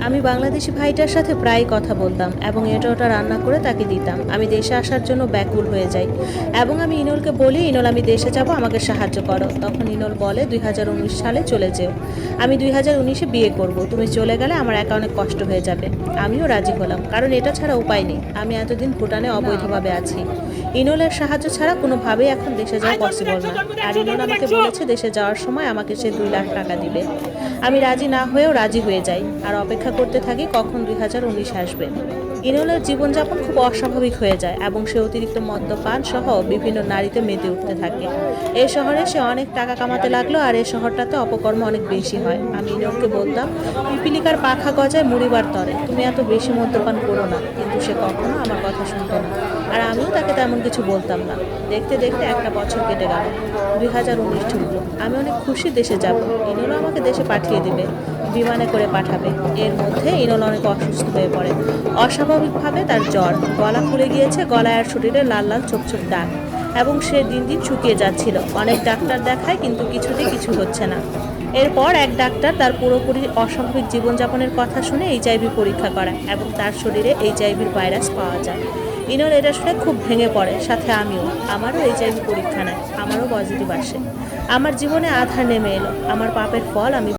আমি বাংলাদেশি ভাইটার সাথে প্রায় কথা বলতাম এবং এটা ওটা রান্না করে তাকে দিতাম। আমি দেশে আসার জন্য ব্যাকুল হয়ে যাই এবং আমি ইনলকে বলি, ইনল আমি দেশে যাব, আমাকে সাহায্য করো। তখন ইনল বলে 2019 সালে চলে যেও, আমি 2019-এ বিয়ে করব, তুমি চলে গেলে আমার একা অনেক কষ্ট হয়ে যাবে। আমিও রাজি হলাম, কারণ এটা ছাড়া উপায় নেই। আমি এতদিন ভুটানে অবৈধভাবে আছি। ইনলের সাহায্য ছাড়া কোনোভাবেই এখন দেশে যাওয়া পসিবল না। আর ইনল আমাকে বলেছে দেশে যাওয়ার সময় আমাকে সে 2 লাখ টাকা দিবে। আমি রাজি না হয়েও রাজি হয়ে যাই আর অপেক্ষা করতে থাকি কখন 2019 আসবে। ইনলের জীবনযাপন খুব অস্বাভাবিক হয়ে যায় এবং সে অতিরিক্ত মদ্যপান সহ বিভিন্ন নারীতে মেতে উঠতে থাকে। এই শহরে সে অনেক টাকা কামাতে লাগলো আর এই শহরটাতে অপকর্ম অনেক বেশি হয়। আমি ইনলকে বলতাম, পিপিলিকার পাখা গজায় মুড়িবার তরে, তুমি এত বেশি মদ্যপান করো না, কিন্তু সে কখনো আমার কথা শুনতো না। আর আমিও তাকে তেমন কিছু বলতাম না। দেখতে দেখতে একটা বছর কেটে গেল, 2019 ঢুকলো। আমি অনেক খুশি দেশে যাব, ইনলও আমাকে দেশে পাঠিয়ে দিবে, বিমানে করে পাঠাবে। এর মধ্যে ইনল অনেক অসুস্থ হয়ে পড়ে। অস্বাভাবিকভাবে তার জ্বর, গলা ফুলে গিয়েছে, গলায় আর শরীরে লাল লাল ছোপ ছোপ দাগ, এবং সে দিন দিন শুকিয়ে যাচ্ছিল। অনেক ডাক্তার দেখায় কিন্তু কিছুতেই কিছু হচ্ছে না। এরপর এক ডাক্তার তার পুরোপুরি অস্বাভাবিক জীবনযাপনের কথা শুনে এইচআইভি পরীক্ষা করায় এবং তার শরীরে এইচআইভির ভাইরাস পাওয়া যায়। ইনল এটা শুনে খুব ভেঙে পড়ে, সাথে আমিও। আমারও এইচআইভি পরীক্ষা নেয়, আমারও পজিটিভ আসে। আমার জীবনে আধার নেমে এলো, আমার পাপের ফল আমি